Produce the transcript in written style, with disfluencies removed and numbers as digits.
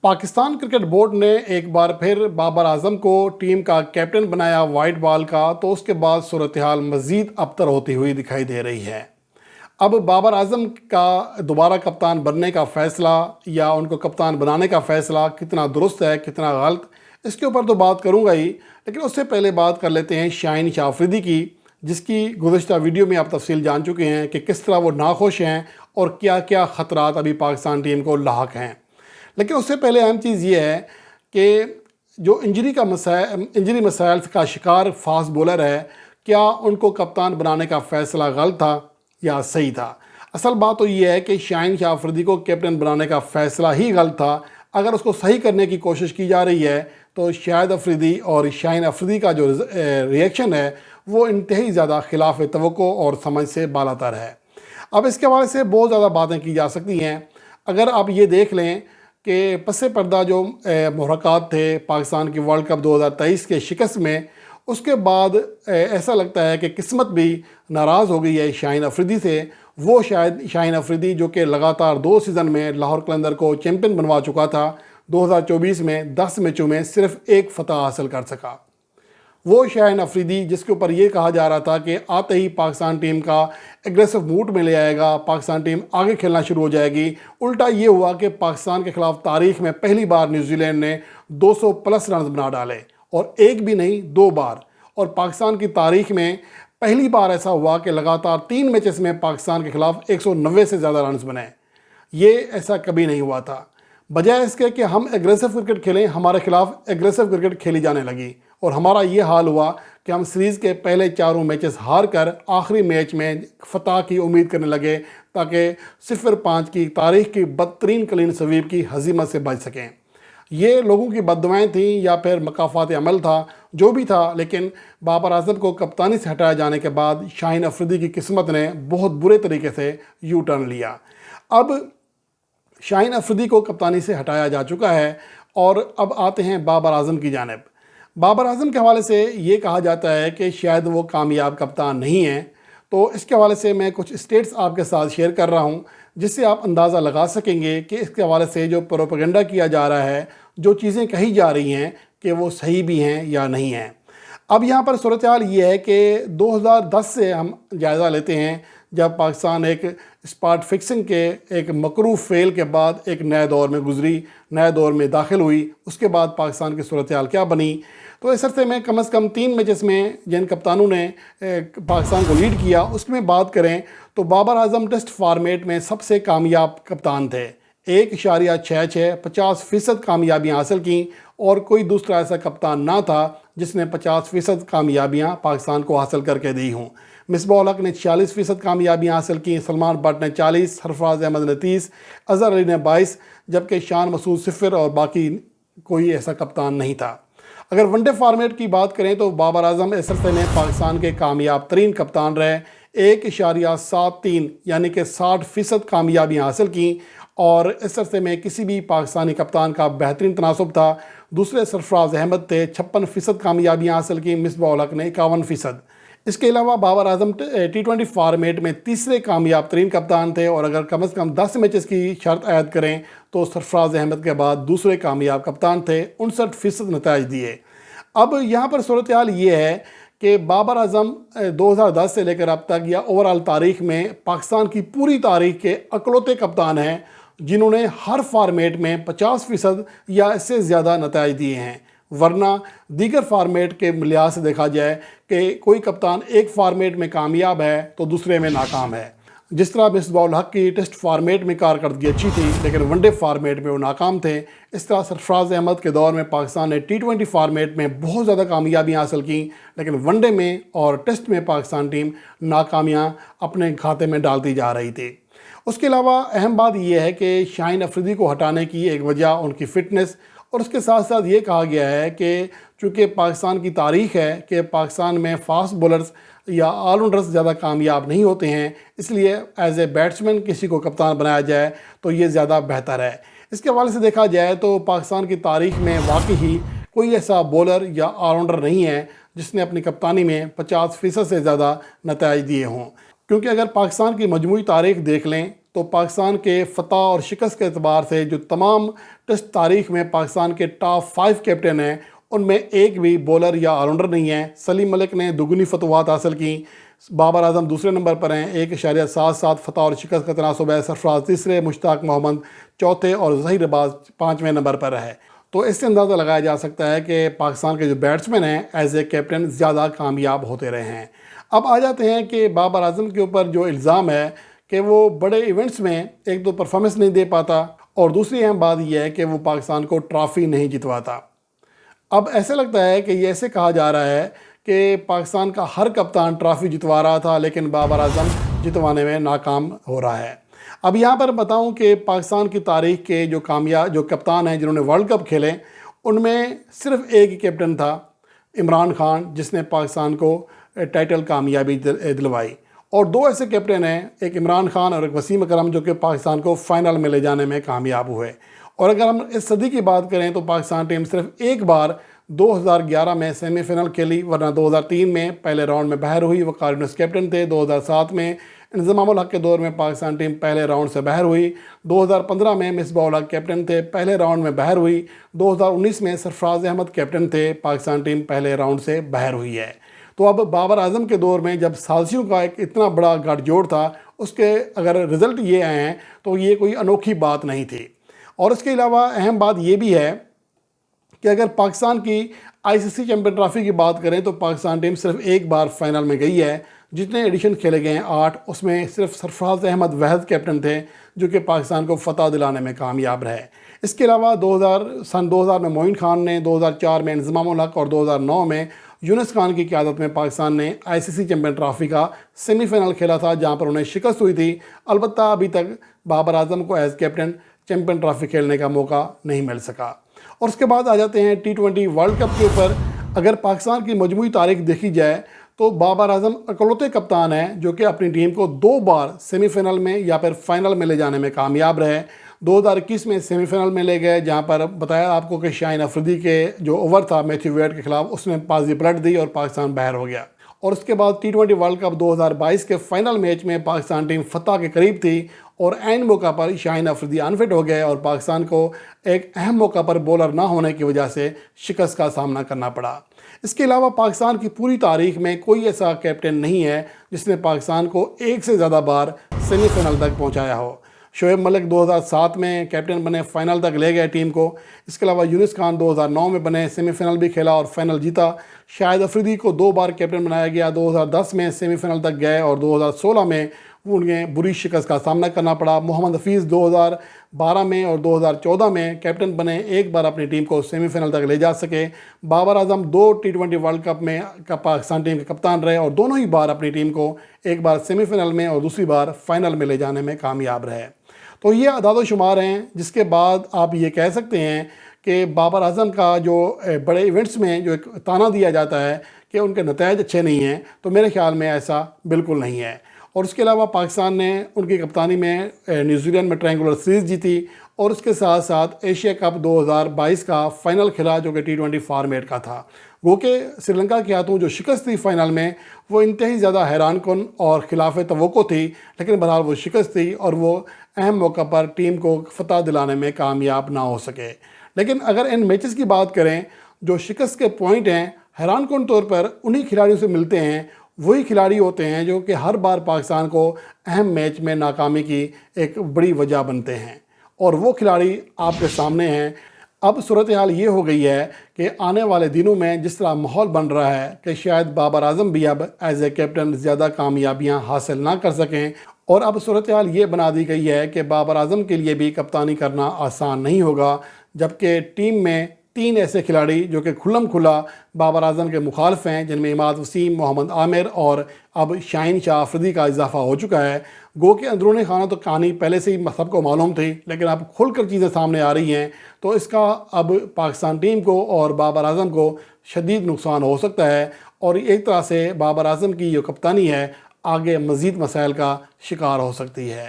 Pakistan cricket board ने एक बार फिर बाबर आजम को टीम का कैप्टन बनाया वाइट बॉल का, तो उसके बाद सूरत हाल मज़ीद अबतर होती हुई दिखाई दे रही है। अब बाबर आजम का दोबारा कप्तान बनने का फ़ैसला या उनको कप्तान बनाने का फ़ैसला कितना दुरुस्त है, कितना गलत, इसके ऊपर तो बात करूँगा ही, लेकिन उससे पहले बात कर लेते हैं शाहीन शाह अफरीदी की, जिसकी गुज़श्ता वीडियो में आप तफसील जान चुके हैं कि किस तरह वो नाखुश हैं और क्या क्या ख़तरात अभी पाकिस्तान टीम को लाहक हैं। लेकिन उससे पहले अहम चीज़ ये है कि जो इंजरी मसाइल का शिकार फास्ट बॉलर है, क्या उनको कप्तान बनाने का फ़ैसला गलत था या सही था। असल बात तो ये है कि शाहीन शाह अफरीदी को कैप्टन बनाने का फ़ैसला ही गलत था। अगर उसको सही करने की कोशिश की जा रही है तो शाहिद अफरीदी और शाहीन अफरीदी का जो रिएक्शन है वो इंतहाई ज़्यादा खिलाफ तवक्को और समझ से बालातर है। अब इसके हवाले से बहुत ज़्यादा बातें की जा सकती हैं। अगर आप ये देख लें कि पसे पर्दा जो मुहरक़ात थे पाकिस्तान की वर्ल्ड कप 2023 के शिकस्त में, उसके बाद ऐसा लगता है कि किस्मत भी नाराज़ हो गई है शाहीन अफरीदी से। वो शायद शाहीन अफरीदी जो कि लगातार 2 सीज़न में लाहौर कलंदर को चैम्पियन बनवा चुका था, 2024 में 10 मैचों में सिर्फ 1 फतह हासिल कर सका। वो शाहीन अफरीदी जिसके ऊपर ये कहा जा रहा था कि आते ही पाकिस्तान टीम का एग्रेसिव मूड में ले आएगा, पाकिस्तान टीम आगे खेलना शुरू हो जाएगी। उल्टा ये हुआ कि पाकिस्तान के ख़िलाफ़ तारीख़ में पहली बार न्यूजीलैंड ने 200 प्लस रन बना डाले, और एक भी नहीं 2 बार। और पाकिस्तान की तारीख़ में पहली बार ऐसा हुआ कि लगातार 3 मैचेस में पाकिस्तान के ख़िलाफ़ 190 से ज़्यादा रन बने। ये ऐसा कभी नहीं हुआ था। बजाय इसके कि हम एग्रेसिव क्रिकेट खेलें, हमारे खिलाफ एग्रेसिव क्रिकेट खेली जाने लगी, और हमारा ये हाल हुआ कि हम सीरीज़ के पहले 4 मैचेस हार कर आखिरी मैच में फतह की उम्मीद करने लगे ताकि 0-5 की तारीख़ की बदतरीन क्लीन स्वीप की हज़ीमत से बच सकें। ये लोगों की बद्दुआएं थीं या फिर मकाफ़ात अमल था, जो भी था, लेकिन बाबर आजम को कप्तानी से हटाए जाने के बाद शाहीन अफरीदी की किस्मत ने बहुत बुरे तरीके से यू टर्न लिया। अब शाहीन अफरीदी को कप्तानी से हटाया जा चुका है और अब आते हैं बाबर आजम की जानिब। बाबर आजम के हवाले से ये कहा जाता है कि शायद वो कामयाब कप्तान नहीं हैं। तो इसके हवाले से मैं कुछ स्टेट्स आपके साथ शेयर कर रहा हूँ, जिससे आप अंदाज़ा लगा सकेंगे कि इसके हवाले से जो प्रोपेगेंडा किया जा रहा है, जो चीज़ें कही जा रही हैं, कि वो सही भी हैं या नहीं हैं। अब यहाँ पर सूरत हाल ये है कि 2010 से हम जायज़ा लेते हैं, जब पाकिस्तान एक स्पॉट फिक्सिंग के एक मकरूह फेल के बाद एक नए दौर में गुजरी, नए दौर में दाखिल हुई। उसके बाद पाकिस्तान की सूरत हाल क्या बनी, तो इस अरसे में कम से कम 3 मैचेस में जिन कप्तानों ने पाकिस्तान को लीड किया, उसमें बात करें तो बाबर आजम टेस्ट फॉर्मेट में सबसे कामयाब कप्तान थे। 1.66 50% कामयाबियाँ हासिल की, और कोई दूसरा ऐसा कप्तान ना था जिसने 50% कामयाबियाँ पाकिस्तान को हासिल करके दी हों। मिसबाह उल हक ने 46% कामयाबियाँ हासिल की, सलमान बट ने 40, सरफराज अहमद ने 30, अज़हर अली ने 22, जबकि शान मसूद 0 और बाकी कोई ऐसा कप्तान नहीं था। अगर वनडे फॉर्मेट की बात करें तो बाबर आजम इस अरसे में पाकिस्तान के कामयाब तरीन कप्तान रहे। 1.73 यानी कि 60% कामयाबियाँ हासिल की, और इस अरसे में किसी भी पाकिस्तानी कप्तान का बेहतरीन तनासब था। दूसरे सरफराज अहमद थे, 56% कामयाबियाँ हासिल की, मिसबाह उल हक ने 51%। इसके अलावा बाबर आजम T20 फॉर्मेट में तीसरे कामयाब तरीन कप्तान थे, और अगर कम से कम 10 मैचेस की शर्त आयद करें तो सरफराज अहमद के बाद दूसरे कामयाब कप्तान थे, 59% नताइज दिए। अब यहाँ पर सूरत हाल ये है कि बाबर आजम 2010 से लेकर अब तक या ओवरऑल तारीख़ में पाकिस्तान की पूरी तारीख़ के अकलौते कप्तान हैं जिन्होंने हर फॉर्मेट में 50% या इससे ज़्यादा नताइज दिए हैं। वरना दीगर फार्मेट के लिहाज से देखा जाए कि कोई कप्तान एक फार्मेट में कामयाब है तो दूसरे में नाकाम है। जिस तरह मिसबाह उल हक की टेस्ट फार्मेट में कारकर्दगी अच्छी थी लेकिन वनडे फार्मेट में वो नाकाम थे, इस तरह सरफराज अहमद के दौर में पाकिस्तान ने T20 फार्मेट में बहुत ज़्यादा कामयाबियाँ हासिल की, लेकिन वनडे में और टेस्ट में पाकिस्तान टीम नाकामियाँ अपने खाते में डालती जा रही थी। उसके अलावा अहम बात यह है कि शाहीन अफरीदी को हटाने की एक वजह उनकी फ़िटनेस, और उसके साथ साथ ये कहा गया है कि चूँकि पाकिस्तान की तारीख़ है कि पाकिस्तान में फ़ास्ट बॉलर्स या ऑलराउंडर्स ज़्यादा कामयाब नहीं होते हैं, इसलिए एज ए बैट्समैन किसी को कप्तान बनाया जाए तो ये ज़्यादा बेहतर है। इसके हवाले से देखा जाए तो पाकिस्तान की तारीख़ में वाकई ही कोई ऐसा बॉलर या ऑलराउंडर नहीं है जिसने अपनी कप्तानी में 50% से ज़्यादा नताइज दिए हों। क्योंकि अगर पाकिस्तान की मजमूई तारीख़ देख लें تو پاکستان کے فتح اور شکست کے اعتبار سے جو تمام ٹیسٹ تاریخ میں پاکستان کے ٹاپ 5 کیپٹن ہیں ان میں ایک بھی بولر یا آل راؤنڈر نہیں ہے۔ سلیم ملک نے دگنی فتوحات حاصل کی، بابر اعظم دوسرے نمبر پر ہیں، 1.77 فتح اور شکست کا تناسب ہے، سرفراز تیسرے، مشتاق محمد چوتھے اور ظہیر عباس 5ویں نمبر پر ہے۔ تو اس سے اندازہ لگایا جا سکتا ہے کہ پاکستان کے جو بیٹسمین ہیں ایز اے کیپٹن زیادہ کامیاب ہوتے رہے ہیں۔ اب آ جاتے ہیں کہ بابر اعظم کے اوپر جو الزام ہے کہ وہ بڑے ایونٹس میں ایک تو پرفارمنس نہیں دے پاتا، اور دوسری اہم بات یہ ہے کہ وہ پاکستان کو ٹرافی نہیں جتواتا۔ اب ایسے لگتا ہے کہ یہ ایسے کہا جا رہا ہے کہ پاکستان کا ہر کپتان ٹرافی جتوا رہا تھا لیکن بابر اعظم جتوانے میں ناکام ہو رہا ہے۔ اب یہاں پر بتاؤں کہ پاکستان کی تاریخ کے جو کپتان ہیں جنہوں نے ورلڈ کپ کھیلے، ان میں صرف ایک ہی کیپٹن تھا، عمران خان، جس نے پاکستان کو ٹائٹل کامیابی دلوائی، اور 2 ایسے کیپٹن ہیں، ایک عمران خان اور ایک وسیم اکرم، جو کہ پاکستان کو فائنل میں لے جانے میں کامیاب ہوئے۔ اور اگر ہم اس صدی کی بات کریں تو پاکستان ٹیم صرف ایک بار 2011 میں سیمی فائنل کھیلی، ورنہ 2003 میں پہلے راؤنڈ میں باہر ہوئی، وقار یونس کیپٹن تھے۔ 2007 میں انضمام الحق کے دور میں پاکستان ٹیم پہلے راؤنڈ سے باہر ہوئی۔ 2015 میں مصباح الحق کیپٹن تھے، پہلے راؤنڈ میں باہر ہوئی۔ 2019 میں سرفراز احمد کیپٹن تھے، پاکستان ٹیم پہلے راؤنڈ سے باہر ہوئی ہے۔ تو اب بابر اعظم کے دور میں جب ثالثیوں کا ایک اتنا بڑا گٹھ جوڑ تھا، اس کے اگر رزلٹ یہ آئے ہیں تو یہ کوئی انوکھی بات نہیں تھی۔ اور اس کے علاوہ اہم بات یہ بھی ہے کہ اگر پاکستان کی ICC چیمپئن ٹرافی کی بات کریں تو پاکستان ٹیم صرف ایک بار فائنل میں گئی ہے۔ جتنے ایڈیشن کھیلے گئے ہیں 8، اس میں صرف سرفراز احمد وحید کیپٹن تھے جو کہ پاکستان کو فتح دلانے میں کامیاب رہے۔ اس کے علاوہ سن 2000 میں معین خان نے، 2004 میں انضمام الحق اور 2009 میں یونس خان کی قیادت میں پاکستان نے ICC چیمپئن ٹرافی کا سیمی فائنل کھیلا تھا، جہاں پر انہیں شکست ہوئی تھی۔ البتہ ابھی تک بابر اعظم کو ایز کیپٹن چیمپئن ٹرافی کھیلنے کا موقع نہیں مل سکا۔ اور اس کے بعد آ جاتے ہیں T20 ورلڈ کپ کے اوپر۔ اگر پاکستان کی مجموعی تاریخ دیکھی جائے تو بابر اعظم اکلوتے کپتان ہیں جو کہ اپنی ٹیم کو 2 بار سیمی فائنل میں یا پھر فائنل میں لے جانے میں کامیاب رہے۔ 2021 میں سیمی فائنل میں لے گئے، جہاں پر بتایا آپ کو کہ شاہین افریدی کے جو اوور تھا میتھیو ویڈ کے خلاف، اس نے بازی پلٹ دی اور پاکستان باہر ہو گیا۔ اور اس کے بعد T20 ورلڈ کپ 2022 کے فائنل میچ میں پاکستان ٹیم فتح کے قریب تھی، اور عین موقع پر شاہین افریدی انفٹ ہو گئے اور پاکستان کو ایک اہم موقع پر بولر نہ ہونے کی وجہ سے شکست کا سامنا کرنا پڑا۔ اس کے علاوہ پاکستان کی پوری تاریخ میں کوئی ایسا کیپٹن نہیں ہے جس نے پاکستان کو ایک سے زیادہ بار سیمی فائنل تک پہنچایا ہو۔ شعیب ملک 2007 میں کیپٹن بنے، فائنل تک لے گئے ٹیم کو۔ اس کے علاوہ یونس خان 2009 میں بنے، سیمی فائنل بھی کھیلا اور فائنل جیتا۔ شاہد افریدی کو 2 بار کیپٹن بنایا گیا، 2010 میں سیمی فائنل تک گئے اور 2016 میں انہیں بری شکست کا سامنا کرنا پڑا۔ محمد حفیظ 2012 میں اور 2014 میں کیپٹن بنے، ایک بار اپنی ٹیم کو سیمی فائنل تک لے جا سکے۔ Babar Azam 2 T20 world cup میں پاکستان ٹیم کے کپتان رہے اور دونوں ہی بار اپنی ٹیم کو ایک بار سیمی فائنل میں اور دوسری بار فائنل میں لے جانے میں کامیاب رہے۔ تو یہ اعداد و شمار ہیں، جس کے بعد آپ یہ کہہ سکتے ہیں کہ بابر اعظم کا جو بڑے ایونٹس میں جو ایک تانا دیا جاتا ہے کہ ان کے نتائج اچھے نہیں ہیں، تو میرے خیال میں ایسا بالکل نہیں ہے۔ اور اس کے علاوہ پاکستان نے ان کی کپتانی میں نیوزی لینڈ میں ٹرائنگولر سیریز جیتی، اور اس کے ساتھ ساتھ ایشیا کپ 2022 کا فائنل کھیلا جو کہ T20 فارمیٹ کا تھا۔ وہ کہ سری لنکا کے ہاتھوں جو شکست تھی فائنل میں، وہ انتہائی زیادہ حیران کن اور خلاف توقع تھی، لیکن بہرحال وہ شکست تھی اور وہ اہم موقع پر ٹیم کو فتح دلانے میں کامیاب نہ ہو سکے۔ لیکن اگر ان میچز کی بات کریں، جو شکست کے پوائنٹ ہیں حیران کن طور پر انہی کھلاڑیوں سے ملتے ہیں، وہی کھلاڑی ہوتے ہیں جو کہ ہر بار پاکستان کو اہم میچ میں ناکامی کی ایک بڑی وجہ بنتے ہیں، اور وہ کھلاڑی آپ کے سامنے ہیں۔ اب صورتحال یہ ہو گئی ہے کہ آنے والے دنوں میں جس طرح ماحول بن رہا ہے کہ شاید بابر اعظم بھی اب ایز اے کیپٹن زیادہ کامیابیاں حاصل نہ کر سکیں، اور اب صورتحال یہ بنا دی گئی ہے کہ بابر اعظم کے لیے بھی کپتانی کرنا آسان نہیں ہوگا، جبکہ ٹیم میں 3 ایسے کھلاڑی جو کہ کھلم کھلا بابر اعظم کے مخالف ہیں، جن میں عماد وسیم، محمد عامر اور اب شاہین شاہ افریدی کا اضافہ ہو چکا ہے۔ گو کہ اندرون خانہ تو کہانی پہلے سے ہی سب کو معلوم تھی، لیکن اب کھل کر چیزیں سامنے آ رہی ہیں، تو اس کا اب پاکستان ٹیم کو اور بابر اعظم کو شدید نقصان ہو سکتا ہے، اور ایک طرح سے بابر اعظم کی جو کپتانی ہے آگے مزید مسائل کا شکار ہو سکتی ہے۔